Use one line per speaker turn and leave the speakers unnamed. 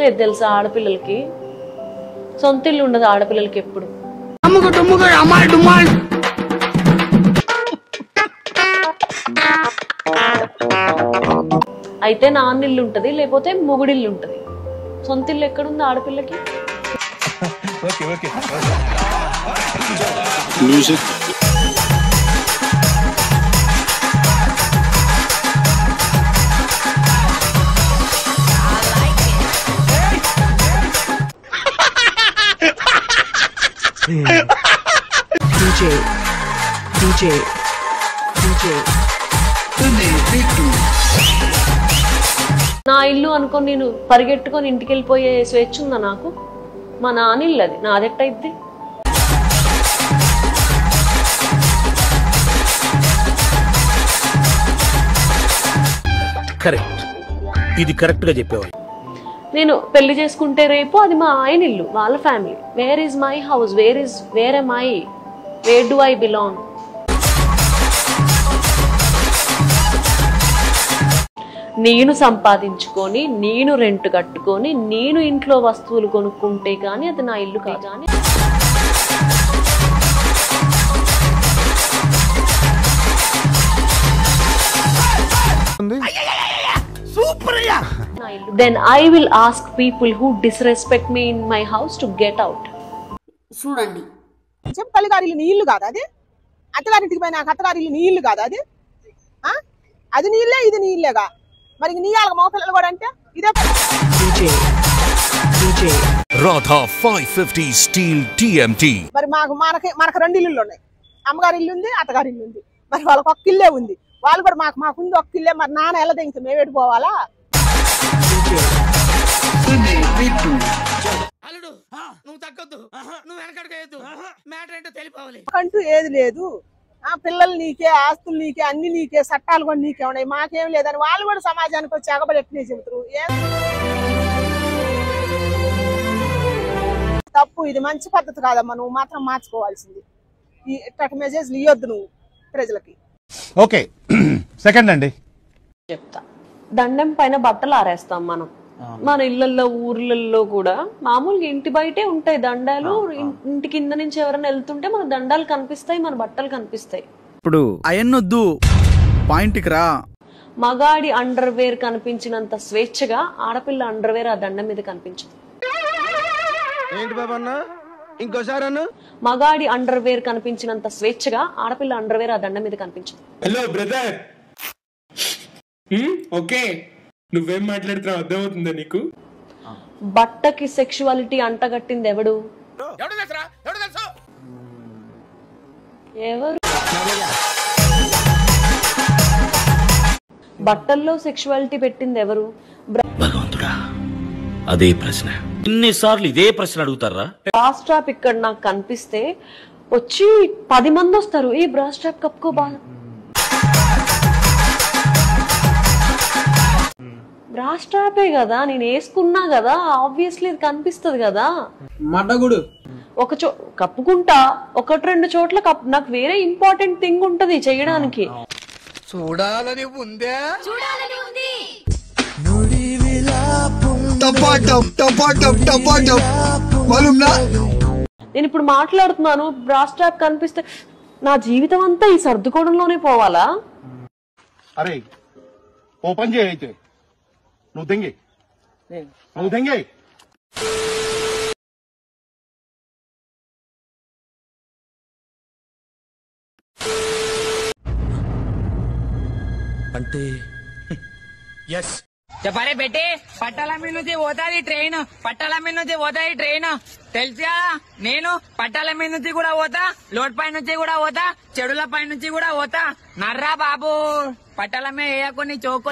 లేదు తెలుసా ఆడపిల్లలకి, సొంత ఇల్లు ఉండదు ఆడపిల్లలకి ఎప్పుడు. అయితే నాన్నిల్లు ఉంటది, లేకపోతే మొగుడిల్లు ఉంటది. సొంత ఇల్లు ఎక్కడుంది ఆడపిల్లకి? నా ఇల్లు అనుకొని నేను పరిగెట్టుకొని ఇంటికి వెళ్ళిపోయే స్వేచ్ఛ ఉందా నాకు? మా నానిల్లు అది, నాదెట్టయిద్ది?
కరెక్ట్, ఇది కరెక్ట్ గా చెప్పేవాళ్ళు.
నేను పెళ్లి చేసుకుంటే రేపు అది మా ఆయన ఇల్లు, వాళ్ళ family. Where is my house? Where am I? Where do I belong? నేను సంపాదించుకొని, నేను రెంట్ కట్టుకొని, నేను ఇంట్లో వస్తువులు కొనుక్కుంటే కానీ అది నా ఇల్లు కాదు. కానీ then I will ask people who disrespect me in my house to get out.
చూడండి, చెప్పలి గారి ఇల్లు నీ ఇల్లు కాదు అది. అత్తగారింటికి పోయినా అత్తగారి ఇల్లు నీ ఇల్లు కాదు అది. అది నీ ఇల్లే, ఇది నీ ఇల్లేగా. మరి నీ వాళ్ళ మగ పిల్లలు కూడా అంటే ఇదే.
Radha 550 steel TMT.
మరి మనకు రెండు ఇల్లులు ఉన్నాయి. అమ్మగారి ఇల్లు ఉంది, అత్తగారి ఇల్లు ఉంది. మరి వాళ్ళకి ఒక్క ఇల్లే ఉంది. వాళ్ళు కూడా మాకుంది ఒక్క ఇల్లే. మరి నాన్న ఎలా ఇంకా మేము పెట్టుకోవాలా? అంటూ ఏది లేదు. పిల్లలు నీకే, ఆస్తులు నీకే, అన్ని నీకే, చట్టాలు కూడా నీకే ఉన్నాయి, మాకేం లేదని వాళ్ళు కూడా సమాజానికి వచ్చి ఎగబడి ఎట్నే చెబుతారు. తప్పు, ఇది మంచి పద్ధతి కాదమ్మా. నువ్వు మాత్రం మార్చుకోవాల్సింది. ఇట్లా మెసేజ్లు ఇవ్వద్దు నువ్వు ప్రజలకి.
ఓకే, సెకండ్ అండి
చెప్తా. దండం పైన బట్టలు ఆరేస్తాం మనం. మన ఇళ్లలో, ఊర్లలో కూడా మామూలుగా ఇంటి బయటే ఉంటాయి దండాలు. ఇంటి కింద నుంచి ఎవరైనా వెళ్తుంటే మన దండాలు కనిపిస్తాయి, మన బట్టలు కనిపిస్తాయి.
ఇప్పుడు అయన్నొద్దు, పాయింట్కి రా.
మగాడి అండర్వేర్ కనిపించినంత స్వేచ్ఛగా ఆడపిల్ల అండర్వేర్ ఆ దండం మీద కనిపించదు. మగాడి అండర్వేర్ కనిపించినంత స్వేచ్ఛగా ఆడపిల్ల అండర్వేర్ ఆ దండం మీద కనిపించదు.
హలో బ్రదర్, ఓకే, నువ్వేం మాట్లాడుతున్నావు అర్థమవుతుందా నీకు?
బట్టకి సెక్షువాలిటీ అంటగట్టింది ఎవడు? ఎవరు? బట్టల్లో సెక్షువాలిటీ పెట్టింది ఎవరు?
భగవంతుడా, అదే ప్రశ్న. ఎన్నిసార్లు ఇదే ప్రశ్న అడుగుతారా?
బ్రా స్ట్రాప్ ఇక్కడ నాకు కనిపిస్తే వచ్చి 10 మంది వస్తారు. ఏ బ్రా స్ట్రాప్ కప్పుకో బా. బ్రా స్ట్రాపే కదా నేను వేసుకున్నా కదా, ఆబ్వియస్లీ ఇది కనిపిస్తుంది కదా.
మడ్డగుడు
ఒక కప్పుకుంటా, 1-2 చోట్ల నాకు వేరే ఇంపార్టెంట్ థింగ్ ఉంటది చేయడానికి.
చూడాలని ఉందే.
నేను ఇప్పుడు మాట్లాడుతున్నాను, బ్రా స్ట్రాప్ కనిపిస్తే నా జీవితం అంతా ఈ సర్దుకోవడంలోనే పోవాలా?
అరే ఓపెన్ చేయి, అయితే నువ్వు తెంగి, నువ్వు తెంగి.
అంటే ఎస్
చెప్పరే బెట్టి, పట్టాల మీద నుంచి పోతాది ట్రైన్, పట్టాల మీద నుంచి పోతాది ట్రైన్. తెలుసా, నేను పట్టాల మీద నుంచి కూడా పోతా, లోడ్ పై నుంచి కూడా పోతా, చెడుల పై నుంచి కూడా పోతా. నర్రా బాబు, పట్టాల మీద వేయకొని చోకు.